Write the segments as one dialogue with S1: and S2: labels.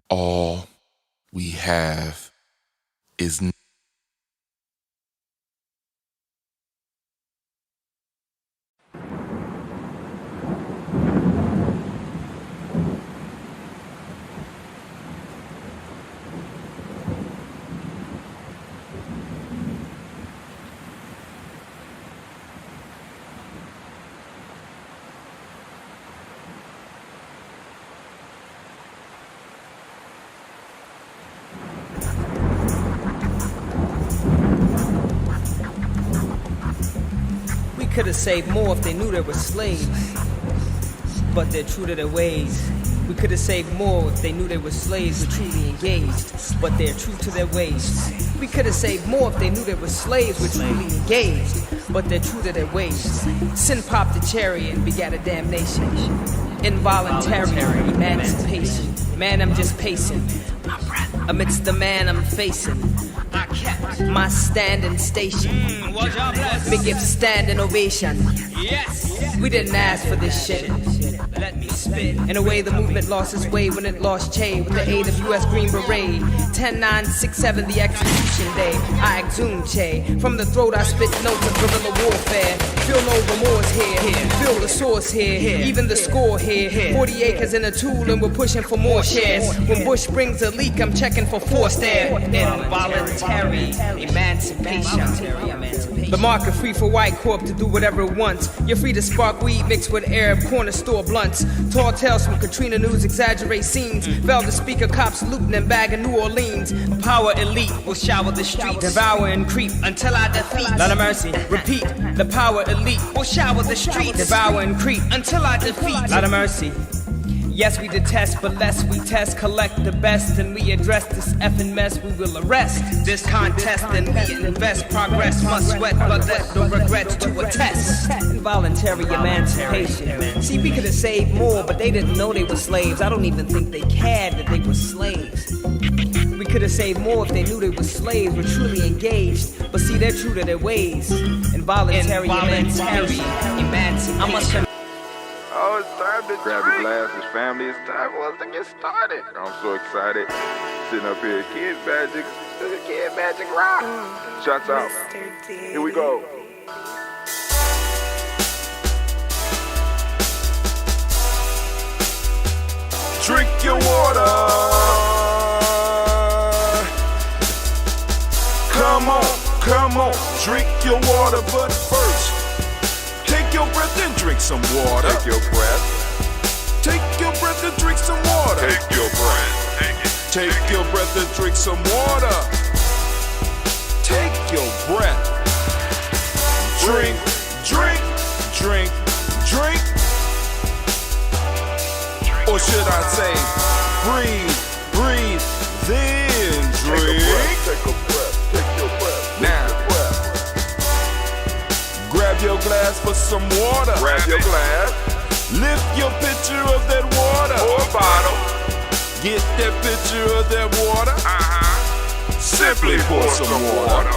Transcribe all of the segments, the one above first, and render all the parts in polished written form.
S1: all we have is
S2: Could have saved more if they knew they were slaves, but they're true to their ways. We could have saved more if they knew they were slaves, were truly engaged, but they're true to their ways. We could have saved more if they knew they were slaves, were truly engaged, but they're true to their ways. Sin popped a cherry and begat a damnation. Involuntary emancipation. Man, I'm just pacing amidst the man I'm facing. I kept my standing station. Me give standing ovation. Yes, we didn't ask for this shit. let me spit. In a way, the movement lost its way when it lost Che with the aid of U.S. Green Beret. 10-9-6-7, the execution day. I exhume Che. From the throat, I spit notes of guerrilla warfare. Feel no remorse here. Feel the source here. Even the score here. 40 acres in a tool, and we're pushing for more shares. When Bush brings a leak, I'm checking for force there. Involuntary emancipation. The market free for white corp to do whatever it wants. You're free to spark weed mixed with Arab corner store blunts. Tall tales from Katrina News exaggerate scenes. Velvet speaker cops looting and bagging New Orleans. Power elite will shower the streets. Devour and creep until I defeat. Lot of mercy. Repeat. The power elite will shower the streets. Devour and creep until I defeat. Lot of mercy. Yes, we detest, but less we test, collect the best, and we address this effing mess. We will arrest this contest, and we invest. Progress must sweat, but let no regrets to attest. Involuntary emancipation. See, we could have saved more, but they didn't know they were slaves. I don't even think they cared that they were slaves. We could have saved more if they knew they were slaves, were truly engaged. But see, they're true to their ways. Involuntary emancipation. I must have.
S3: Oh, it's time to grab your glasses, family. It's time for us to get started. I'm so excited. Sitting up here, Kid Magic, Kid Magic Rock. Shots out. Here we go. Drink your water. Come on, drink your water, but first. Take your breath and drink some water. Take your breath. Take your breath and drink some water. Take your breath. Take your breath and drink some water. Take your breath. Drink, drink, drink, drink. Or should I say, breathe, breathe, then drink. Take a breath. Take your breath. Now. Grab your glass for some water. Grab your glass. Lift your pitcher of that water. Or a bottle. Get that pitcher of that water. Simply pour some water.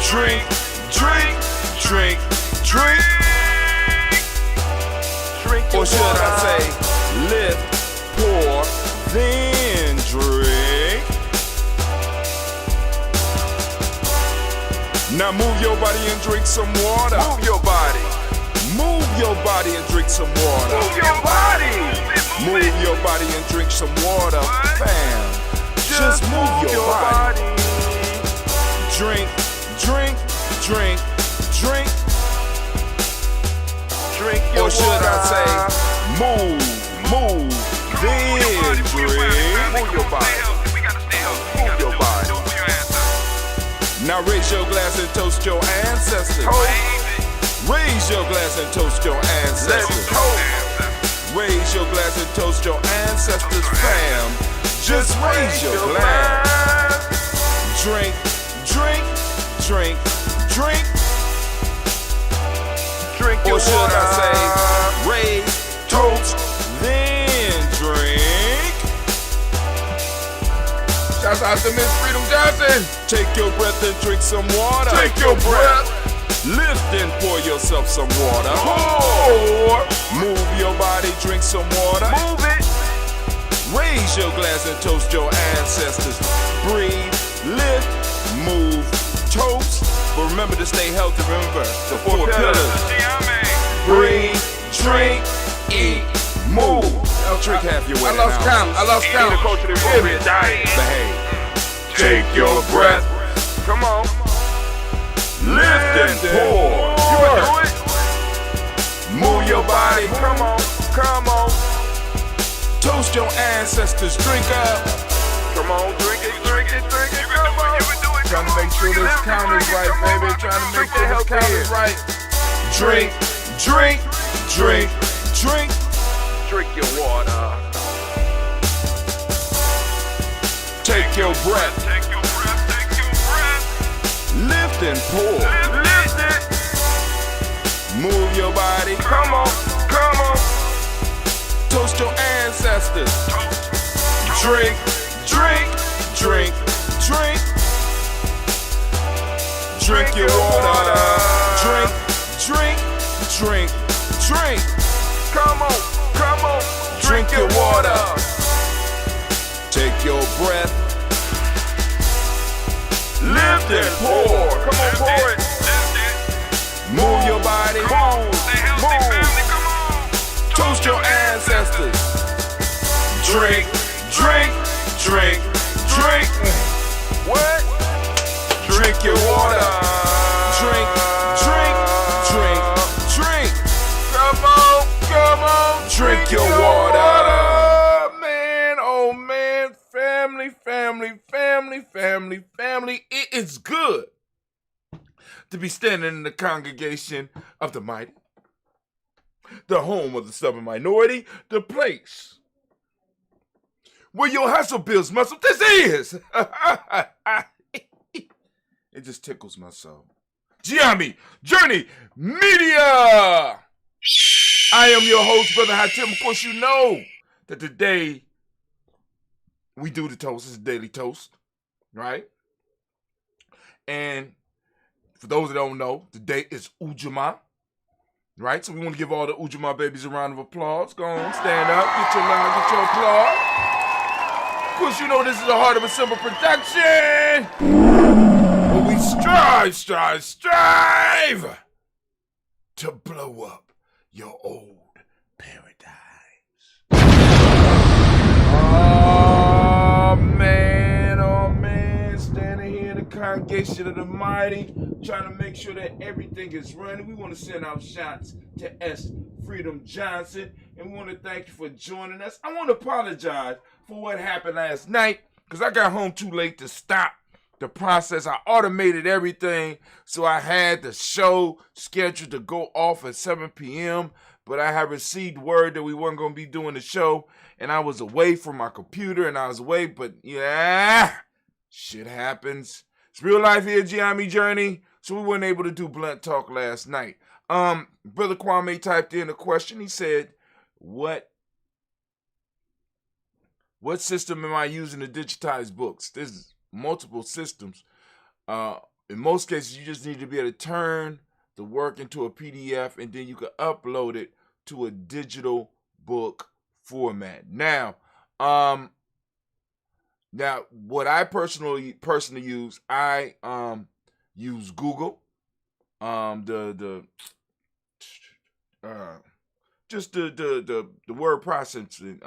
S3: Drink, drink, drink, drink. Drink your or should water. I say, lift, pour, then drink. Now move your body and drink some water. Move your body. Move your body and drink some water. Move your body. Move your body and drink some water. Bam. Just move your body. Drink, drink, drink, drink. Drink your water. Or should I say, move, then drink. Move your body. Move your body. Now raise your glass and toast your ancestors. Raise your glass and toast your ancestors. Raise your glass and toast your ancestors, fam. Just raise your glass. Drink, drink, drink, drink. Drink your water. Or should I say, raise, toast, then drink. Shouts out to Miss Freedom Johnson. Take your breath and drink some water. Take your breath. Lift and pour yourself some water. Pour. Move your body, drink some water. Move it. Raise your glass and toast your ancestors. Breathe, lift, move, toast. But remember to stay healthy. Remember the four pillars. Breathe, drink, eat, move. Drink half your way. I lost count. Behave. Take your breath. Come on. Lift and pour. You can do it. Move your body. Come on. Toast your ancestors. Drink up. Come on, drink it. Come on. Trying to make sure this count is right, baby. Trying to make sure this count is right. Drink. Drink your water. Take your breath. Lift and pour. Lift it. Move your body. Come on. Toast your ancestors. Drink. Drink your water. Drink. Come on, drink your water. Take your breath. Lift and pour. Come on, pour it. Move your body. Move. Toast your ancestors. Drink. What? Drink your water. Drink. Come on. Drink your water. Man, oh man. Family. It is good to be standing in the congregation of the mighty, the home of the stubborn minority, the place where your hustle builds muscle. This is. It just tickles my soul. GNJ.media. I am your host, Brother Hatim. Of course, you know that today we do the toast. It's a daily toast, right? And for those that don't know, today is Ujamaa, right? So we want to give all the Ujamaa babies a round of applause. Go on, stand up, get your applause. Of course, you know this is the Heart of a Simple production. But we strive to blow up your old paradigms. Oh man, standing here in the congregation of the mighty, trying to make sure that everything is running. We want to send out shots to S. Freedom Johnson, and we want to thank you for joining us. I want to apologize for what happened last night, because I got home too late to stop the process. I automated everything, so I had the show scheduled to go off at 7 p.m., but I had received word that we weren't going to be doing the show, and I was away from my computer, and I was away, but yeah, shit happens. It's real life here, GNJ Journey, so we weren't able to do Blunt Talk last night. Brother Kwame typed in a question. He said, what system am I using to digitize books? There's multiple systems. In most cases, you just need to be able to turn the work into a PDF, and then you can upload it to a digital book format. Now what I personally use, I use Google, the word processing,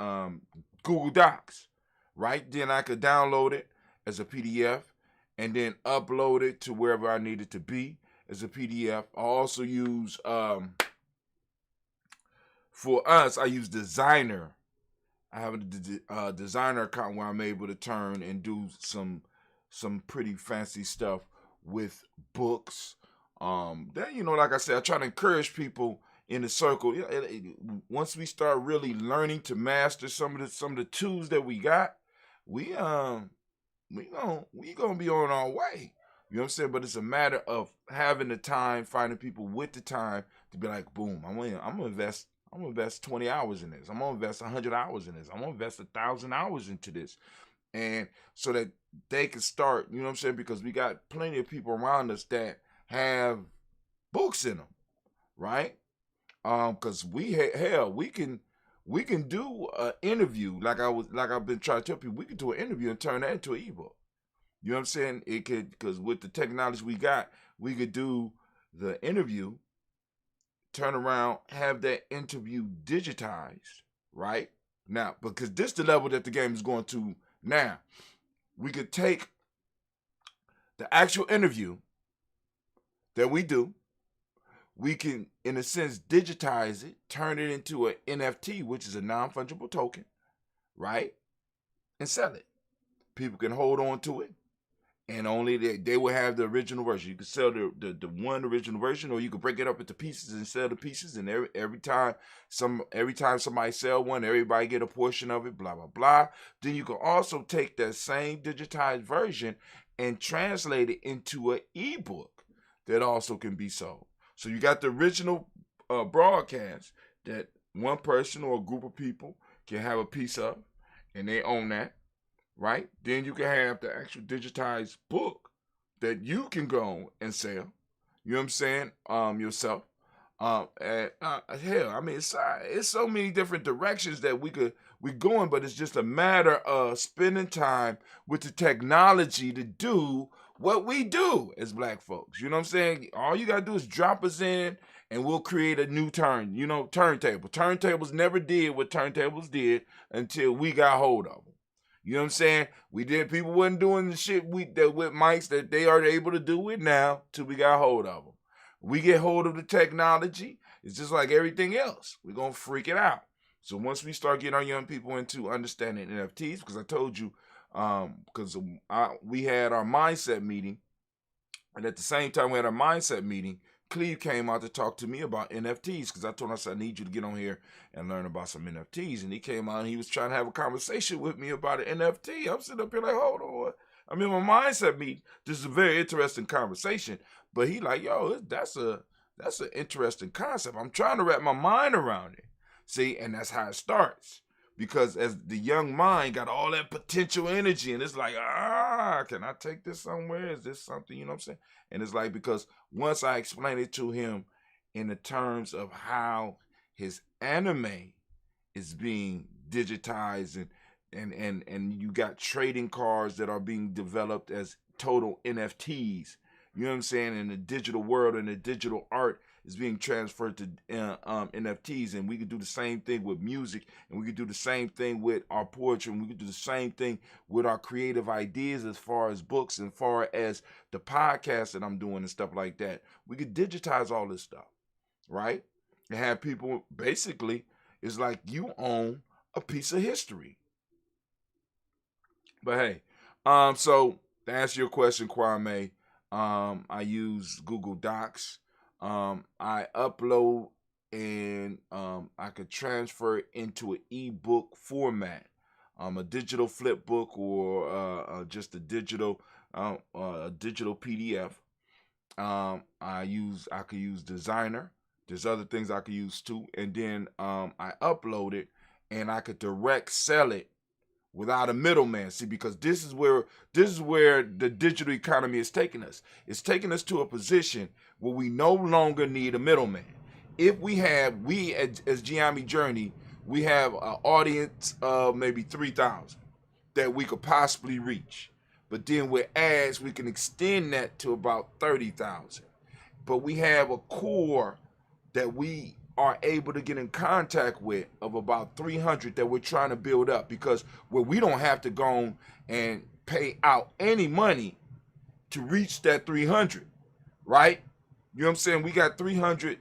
S3: Google Docs, right? Then I could download it as a PDF and then upload it to wherever I need it to be as a PDF. I also use, for us, I use Designer. I have a Designer account where I'm able to turn and do some pretty fancy stuff with books. Then, like I said, I try to encourage people in the circle. Once we start really learning to master some of the tools that we got, we gonna be on our way. You know what I'm saying? But it's a matter of having the time, finding people with the time to be like, boom, I'm gonna invest 20 hours in this. I'm gonna invest 100 hours in this. I'm gonna invest 1,000 hours into this. And so that they can start, you know what I'm saying? Because we got plenty of people around us that have books in them, right? Because we can do an interview like I've been trying to tell people. We can do an interview and turn that into an ebook. You know what I'm saying? It could, because with the technology we got, we could do the interview, turn around, have that interview digitized, right? Now, because this is the level that the game is going to now. We could take the actual interview that we do, we can, in a sense, digitize it, turn it into an NFT, which is a non-fungible token, right? And sell it. People can hold on to it, and only they will have the original version. You can sell the one original version, or you can break it up into pieces and sell the pieces. And every time somebody sell one, everybody get a portion of it. Blah blah blah. Then you can also take that same digitized version and translate it into an ebook that also can be sold. So you got the original broadcast that one person or a group of people can have a piece of, and they own that. Right? Then you can have the actual digitized book that you can go and sell. You know what I'm saying? Yourself. And hell, I mean, it's so many different directions that we going, but it's just a matter of spending time with the technology to do what we do as black folks. You know what I'm saying? All you gotta do is drop us in, and we'll create a new turntable. Turntables never did what turntables did until we got hold of them. You know what I'm saying? People wasn't doing the shit with mics that they are able to do it now till we got hold of them. We get hold of the technology, it's just like everything else. We're going to freak it out. So once we start getting our young people into understanding NFTs, because I told you, because we had our mindset meeting, and at the same time we had our mindset meeting, Cleve came out to talk to me about NFTs, because I told him, I said, I need you to get on here and learn about some NFTs. And he came out and he was trying to have a conversation with me about an NFT. I'm sitting up here like, hold on. I'm in my mindset meeting. This is a very interesting conversation. But he like, yo, that's an interesting concept. I'm trying to wrap my mind around it. See, and that's how it starts. Because as the young mind got all that potential energy, and it's like, can I take this somewhere? Is this something, you know what I'm saying? And it's like, because once I explained it to him in the terms of how his anime is being digitized, and you got trading cards that are being developed as total NFTs. You know what I'm saying? In the digital world, and the digital art is being transferred to NFTs, and we could do the same thing with music, and we could do the same thing with our poetry, and we could do the same thing with our creative ideas as far as books, and far as the podcast that I'm doing and stuff like that. We could digitize all this stuff, right? And have people, basically, it's like you own a piece of history. But hey, so to answer your question, Kwame, I use Google Docs. I upload, and I could transfer it into an ebook format, a digital flip book, or just a digital PDF. I could use Designer. There's other things I could use too, and then I upload it, and I could direct sell it without a middleman. See, because this is where the digital economy is taking us. It's taking us to a position where we no longer need a middleman. If we as Gianni Journey, we have an audience of maybe 3,000 that we could possibly reach. But then with ads, we can extend that to about 30,000. But we have a core that we are able to get in contact with of about 300 that we're trying to build up, because where we don't have to go and pay out any money to reach that 300, right? You know what I'm saying? We got 300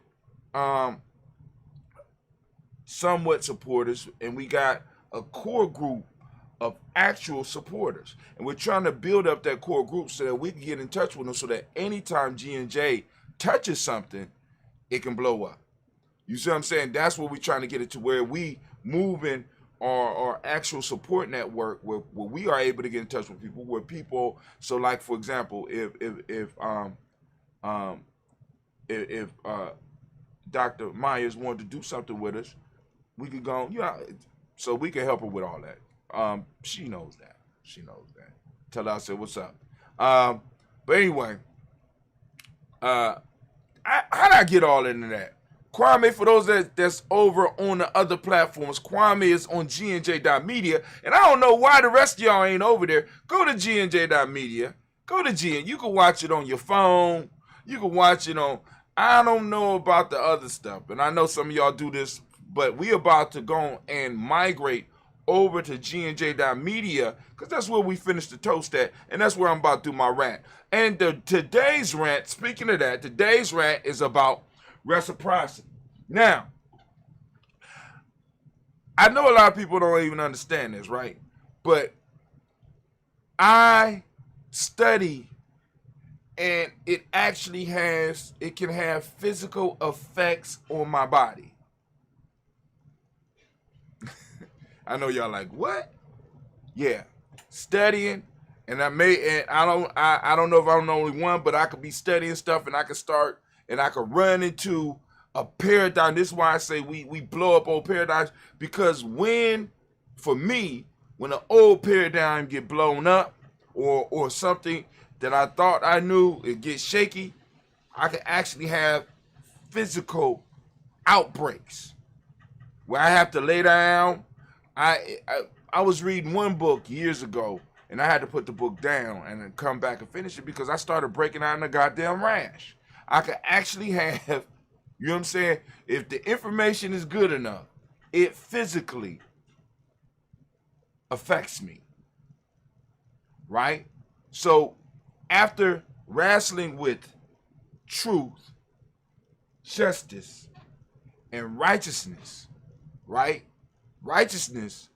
S3: somewhat supporters, and we got a core group of actual supporters, and we're trying to build up that core group so that we can get in touch with them, so that anytime GNJ touches something, it can blow up. You see what I'm saying? That's what we're trying to get it to, where we move in our actual support network, where we are able to get in touch with people, where people, so like for example, if Dr. Myers wanted to do something with us, we could go, so we can help her with all that. She knows that. Tell her I said, what's up? But anyway, how did I get all into that? Kwame, for those that's over on the other platforms, Kwame is on GNJ.media, and I don't know why the rest of y'all ain't over there. Go to GNJ.media. Go to GN. You can watch it on your phone. You can watch it on, I don't know about the other stuff, and I know some of y'all do this, but we about to go and migrate over to GNJ.media, because that's where we finished the toast at, and that's where I'm about to do my rant. And today's rant, speaking of that, today's rant is about reciprocity. Now, I know a lot of people don't even understand this, right? But I study, and it can have physical effects on my body. I know y'all like, what? Yeah, studying, and I don't know if I'm the only one, but I could be studying stuff, and I could start, and I could run into a paradigm. This is why I say we blow up old paradigms, because for me, when an old paradigm get blown up, or something that I thought I knew, it gets shaky, I can actually have
S4: physical outbreaks where I have to lay down. I was reading one book years ago, and I had to put the book down and then come back and finish it because I started breaking out in a goddamn rash. I could actually have, you know what I'm saying? If the information is good enough, it physically affects me, right? So after wrestling with truth, justice, and righteousness, right? Righteousness,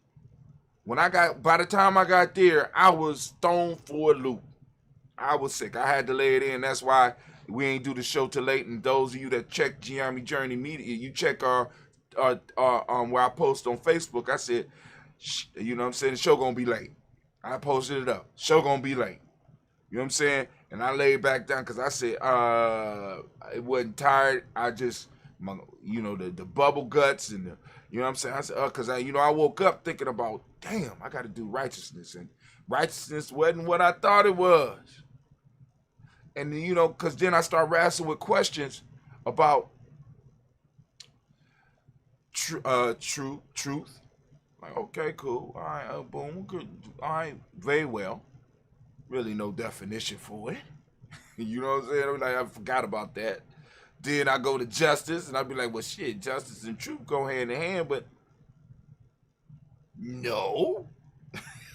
S4: by the time I got there, I was thrown for a loop. I was sick. I had to lay it in. That's why we ain't do the show till late. And those of you that check GNJ.media, you check our where I post on Facebook. I said, you know what I'm saying, the show gonna be late. I posted it up. Show gonna be late. You know what I'm saying? And I laid back down because I said, it wasn't tired. I just, the bubble guts and the, you know what I'm saying? I said, because I woke up thinking about, damn, I got to do righteousness. And righteousness wasn't what I thought it was. And, because then I start wrestling with questions about truth. Like, okay, cool. All right, boom, good. All right, very well. Really no definition for it. You know what I'm saying? I forgot about that. Then I go to justice, and I'd be like, well, shit, justice and truth go hand in hand, but no.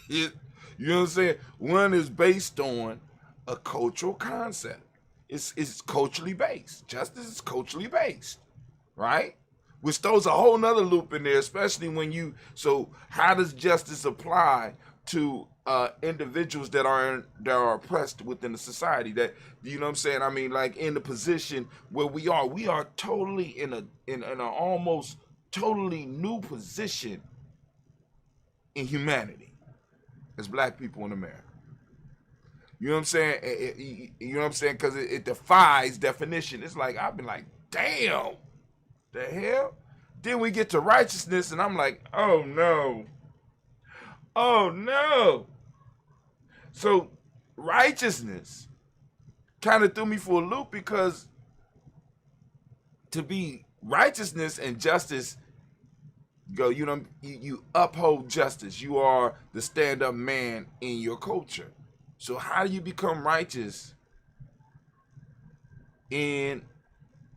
S4: You know what I'm saying? One is based on a cultural concept. It's culturally based. Justice is culturally based, right? Which throws a whole nother loop in there, especially so how does justice apply to individuals that are oppressed within the society? That, you know what I'm saying? I mean, like in the position where we are totally in an almost totally new position in humanity as black people in America. You know what I'm saying? You know what I'm saying? Because it defies definition. It's like, I've been like, damn, the hell? Then we get to righteousness, and I'm like, oh no. Oh no. So righteousness kind of threw me for a loop, because to be righteousness and justice you uphold justice. You are the stand-up man in your culture. So how do you become righteous in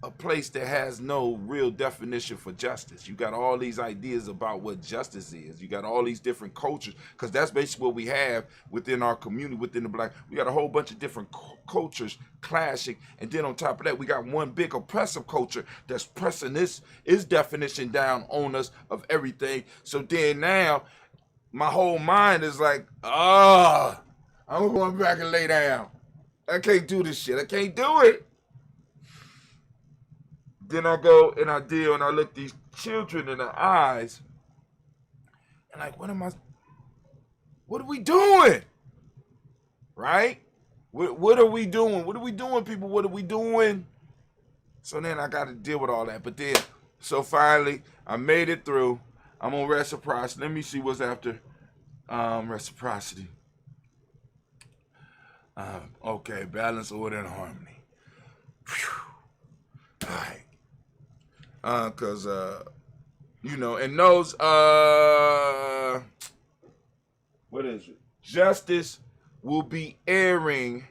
S4: a place that has no real definition for justice? You got all these ideas about what justice is. You got all these different cultures, because that's basically what we have within our community, within the black. We got a whole bunch of different cultures clashing, and then on top of that, we got one big oppressive culture that's pressing his definition down on us of everything. So then now, my whole mind is like, I'm going back and lay down. I can't do this shit. I can't do it. Then I go and I deal and I look these children in the eyes, and like, what are we doing? Right? What are we doing? What are we doing, people? What are we doing? So then I got to deal with all that. But then, so finally, I made it through. I'm on Reciprocity. Let me see what's after Reciprocity. Okay, balance, order, and harmony. Whew. All right. Cause and those what is it? Justice will be airing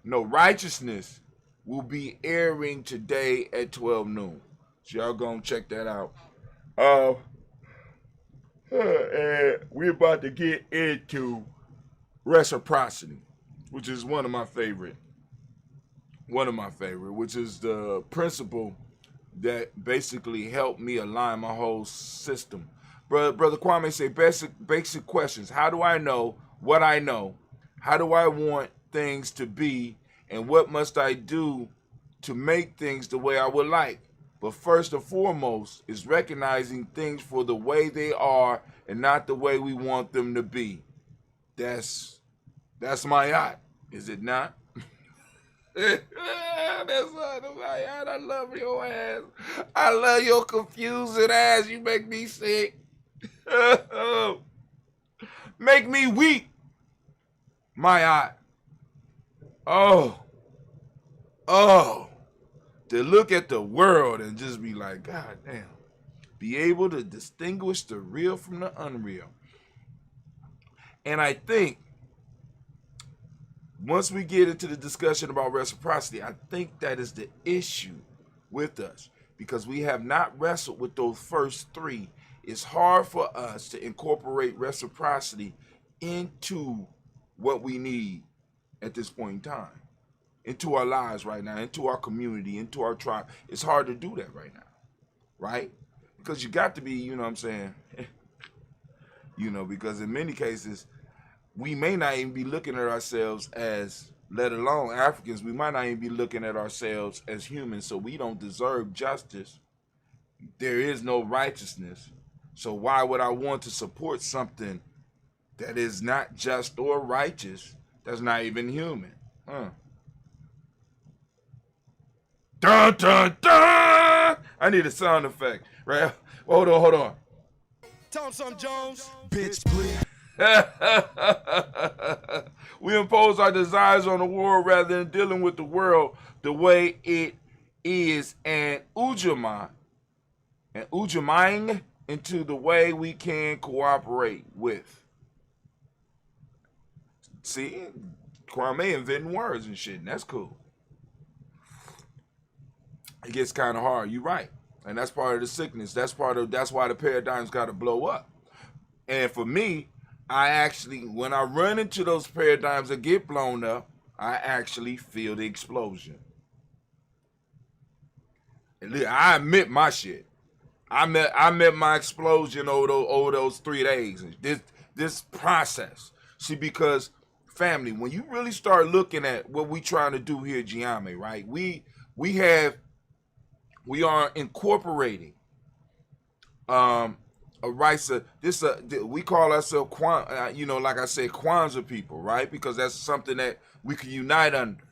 S4: righteousness will be airing today at 12 noon. So y'all gonna check that out. And we're about to get into Reciprocity, which is one of my favorite, which is the principle that basically helped me align my whole system. Brother Kwame say basic questions. How do I know what I know? How do I want things to be? And what must I do to make things the way I would like? But first and foremost is recognizing things for the way they are and not the way we want them to be. That's my yacht, is it not? That's my yacht. I love your ass. I love your confusing ass. You make me sick. Make me weak. My yacht. Oh. to look at the world and just be like, God damn, be able to distinguish the real from the unreal. And I think once we get into the discussion about reciprocity, I think that is the issue with us, because we have not wrestled with those first three. It's hard for us to incorporate reciprocity into what we need at this point in time, into our lives right now, into our community, into our tribe. It's hard to do that right now, right? Because you got to be, you know what I'm saying? Because in many cases, we may not even be looking at ourselves as, let alone Africans, we might not even be looking at ourselves as humans, so we don't deserve justice. There is no righteousness. So why would I want to support something that is not just or righteous, that's not even human? Dun, dun, dun! I need a sound effect, right? Hold on.
S3: Tell him something, Jones. Bitch, please.
S4: We impose our desires on the world rather than dealing with the world the way it is, and Ujamaa into the way we can cooperate with. See, Kwame inventing words and shit, and that's cool. It gets kind of hard. You're right, and that's part of the sickness. That's why the paradigms got to blow up. And for me, I actually, when I run into those paradigms that get blown up, I actually feel the explosion. And I admit my shit. I met my explosion over those 3 days. This process. See, because family, when you really start looking at what we trying to do here at Ujamaa, right? We are incorporating a rights of this. We call ourselves like I said, Kwanzaa people, right? Because that's something that we can unite under.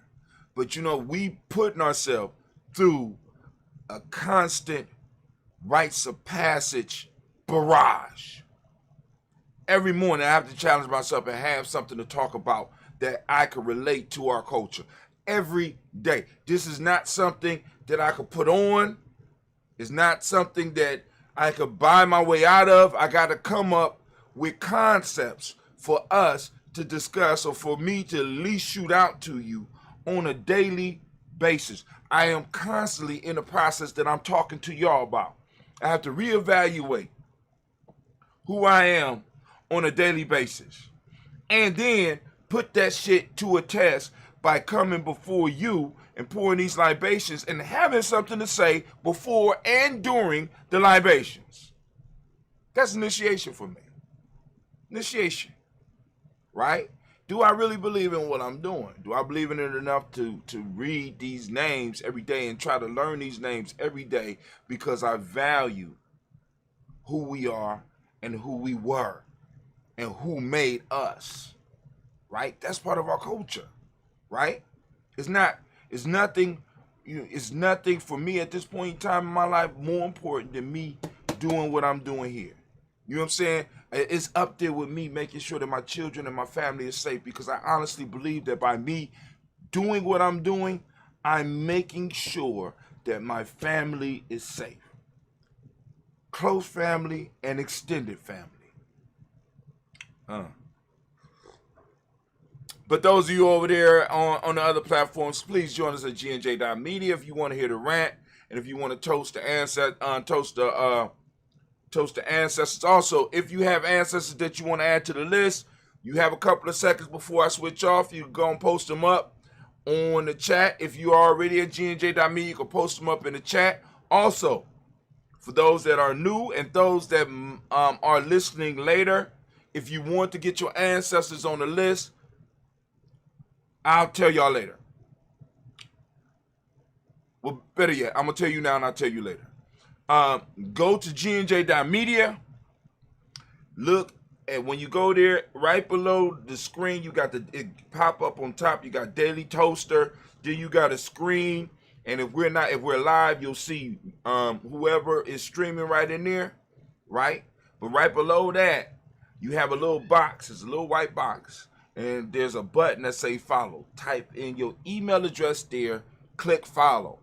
S4: But we putting ourselves through a constant rites of passage barrage. Every morning I have to challenge myself and have something to talk about that I can relate to our culture. Every day. This is not something that I could put on. It's not something that I could buy my way out of. I got to come up with concepts for us to discuss, or for me to at least shoot out to you on a daily basis. I am constantly in the process that I'm talking to y'all about. I have to reevaluate who I am on a daily basis, and then put that shit to a test by coming before you and pouring these libations and having something to say before and during the libations. That's initiation for me. Initiation, right? Do I really believe in what I'm doing? Do I believe in it enough to read these names every day and try to learn these names every day, because I value who we are and who we were and who made us, right? That's part of our culture, right? It's nothing for me at this point in time in my life more important than me doing what I'm doing here. You know what I'm saying? It's up there with me making sure that my children and my family is safe, because I honestly believe that by me doing what I'm doing, I'm making sure that my family is safe. Close family and extended family. But those of you over there on the other platforms, please join us at GNJ.media if you want to hear the rant, and if you want to toast the ancestors. Also, if you have ancestors that you want to add to the list, you have a couple of seconds before I switch off. You can go and post them up on the chat. If you are already at GNJ.media, you can post them up in the chat. Also, for those that are new and those that are listening later, if you want to get your ancestors on the list, I'll tell y'all later. Well, better yet, I'm going to tell you now and I'll tell you later. Go to GNJ.media. Look, and when you go there, right below the screen, you got it pop up on top. You got Daily Toaster. Then you got a screen. And if we're live, you'll see whoever is streaming right in there, right? But right below that, you have a little box. It's a little white box. And there's a button that say follow. Type in your email address there. Click follow.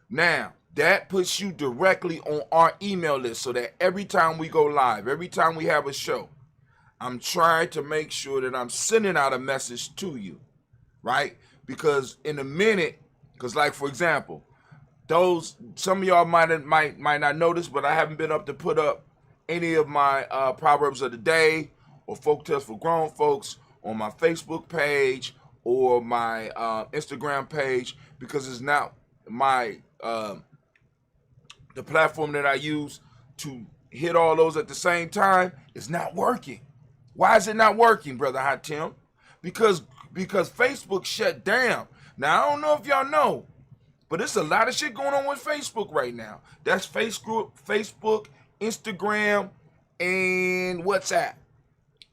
S4: Now, that puts you directly on our email list so that every time we go live, every time we have a show, I'm trying to make sure that I'm sending out a message to you, right? Because in a minute, because like for example, some of y'all might not notice, but I haven't been up to put up any of my Proverbs of the Day or Folk Tales for Grown Folks on my Facebook page or my Instagram page because it's not my the platform that I use to hit all those at the same time is not working. Why is it not working, Brother Hot Tim? Because Facebook shut down. Now, I don't know if y'all know, but there's a lot of shit going on with Facebook right now. That's Facebook, Instagram, and WhatsApp.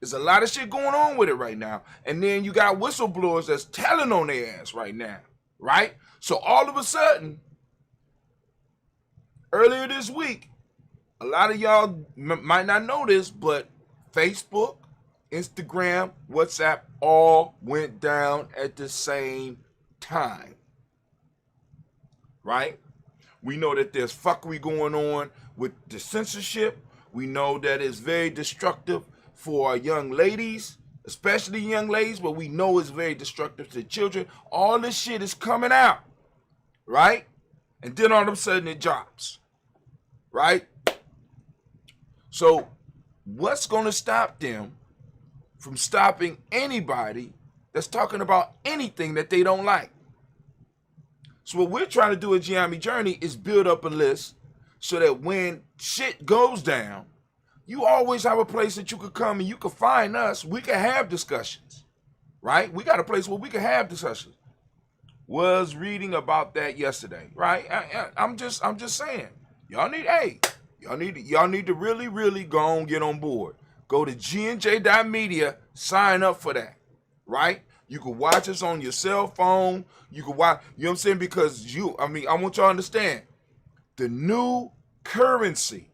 S4: There's a lot of shit going on with it right now. And then you got whistleblowers that's telling on their ass right now, right? So all of a sudden, earlier this week, a lot of y'all might not know this, but Facebook, Instagram, WhatsApp all went down at the same time, right? We know that there's fuckery going on with the censorship. We know that it's very destructive for our young ladies, especially young ladies, but we know it's very destructive to children. All this shit is coming out, right? And then all of a sudden it drops, right? So what's going to stop them from stopping anybody that's talking about anything that they don't like? So what we're trying to do at Ujamaa Journey is build up a list so that when shit goes down, you always have a place that you could come and you can find us. We can have discussions, right? We got a place where we can have discussions. Was reading about that yesterday, right? I'm just saying, y'all need to really go and get on board. Go to GNJ.media, sign up for that, right? You can watch us on your cell phone. You can watch, you know what I'm saying? Because I want y'all to understand, the new currency,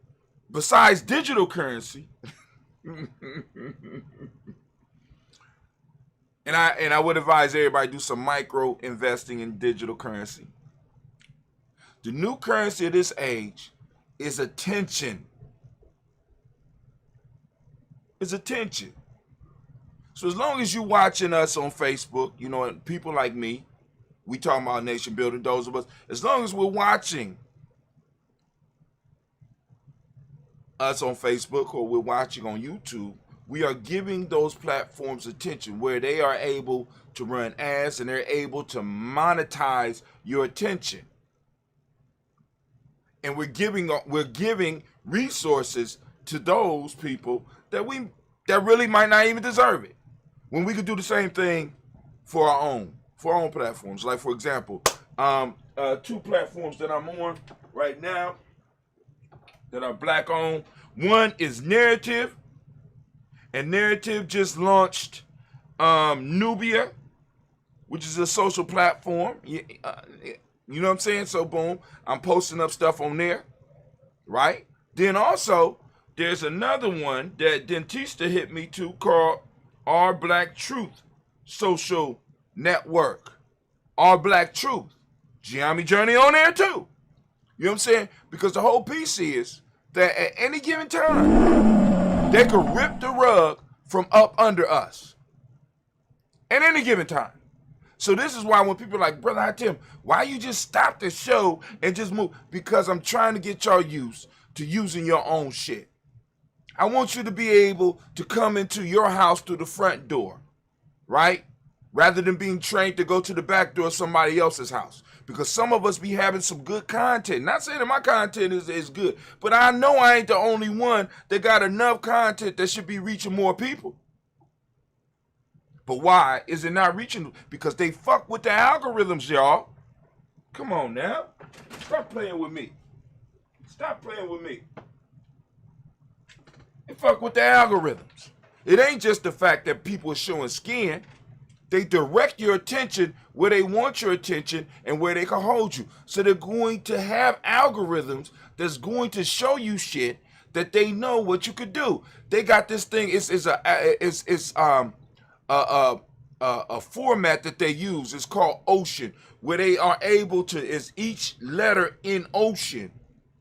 S4: besides digital currency, and I would advise everybody do some micro investing in digital currency. The new currency of this age is attention. It's attention. So as long as you watching us on Facebook, you know, and people like me, we talking about nation building, those of us, as long as we're watching us on Facebook or we're watching on YouTube, we are giving those platforms attention where they are able to run ads and they're able to monetize your attention. And we're giving resources to those people that really might not even deserve it, when we could do the same thing for our own platforms. Like, for example, two platforms that I'm on right now that are black owned. One is Narrative, and Narrative just launched Nubia, which is a social platform. You know what I'm saying? So boom, I'm posting up stuff on there, right? Then also, there's another one that Dentista hit me to called Our Black Truth Social Network. Our Black Truth. Ujamaa Journey on there too. You know what I'm saying? Because the whole piece is that at any given time, they could rip the rug from up under us. At any given time. So this is why when people are like, Brother Hatim, why you just stop the show and just move? Because I'm trying to get y'all used to using your own shit. I want you to be able to come into your house through the front door, right? Rather than being trained to go to the back door of somebody else's house. Because some of us be having some good content. Not saying that my content is good, but I know I ain't the only one that got enough content that should be reaching more people. But why is it not reaching? Because they fuck with the algorithms, y'all. Come on now. Stop playing with me. Stop playing with me. They fuck with the algorithms. It ain't just the fact that people are showing skin. They direct your attention where they want your attention and where they can hold you. So they're going to have algorithms that's going to show you shit that they know what you could do. They got this thing. a format that they use. It's called Ocean, where they are able to, as each letter in Ocean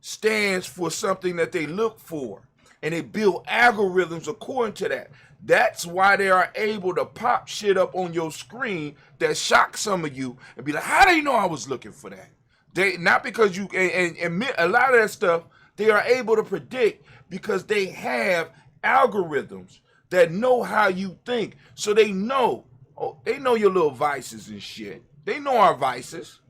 S4: stands for something that they look for, and they build algorithms according to that. That's why they are able to pop shit up on your screen that shocks some of you and be like, how do you know I was looking for that? They not because you and a lot of that stuff they are able to predict because they have algorithms that know how you think. So they know, they know your little vices and shit. They know our vices.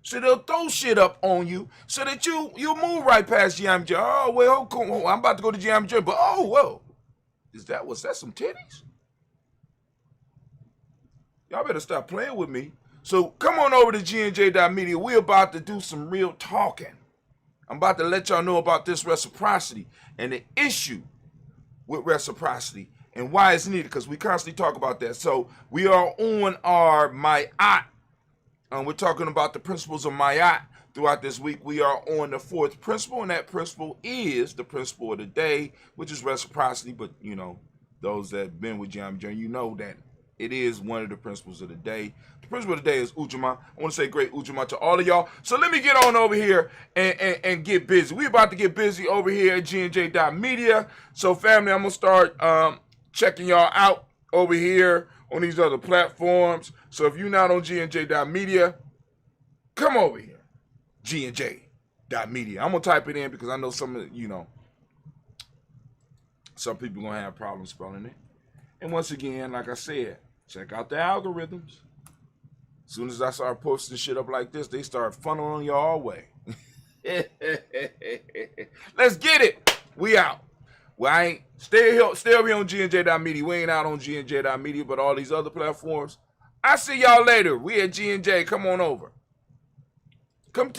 S4: So they'll throw shit up on you so that you move right past GNJ. Oh, well, cool. I'm about to go to GNJ, but oh, whoa. Was that some titties? Y'all better stop playing with me. So come on over to GNJ.media. We're about to do some real talking. I'm about to let y'all know about this reciprocity and the issue with reciprocity and why it's needed, because we constantly talk about that. So we are on our Mayat. We're talking about the principles of Mayat throughout this week. We are on the fourth principle, and that principle is the principle of the day, which is reciprocity. But, you know, those that have been with GNJ, you know that it is one of the principles of the day. The principle of the day is Ujamaa. I want to say great Ujamaa to all of y'all. So let me get on over here and get busy. We're about to get busy over here at GNJ.media. So, family, I'm going to start checking y'all out over here on these other platforms. So if you're not on GNJ.media, come over here. GNJ.media. I'm going to type it in because I know some of, you know, some people going to have problems spelling it. And once again, like I said, check out the algorithms. As soon as I start posting shit up like this, they start funneling y'all way. Let's get it. We out. Well, I ain't stay over here on GNJ.media. We ain't out on GNJ.media, but all these other platforms. I see y'all later. We at GNJ. Come on over. Come to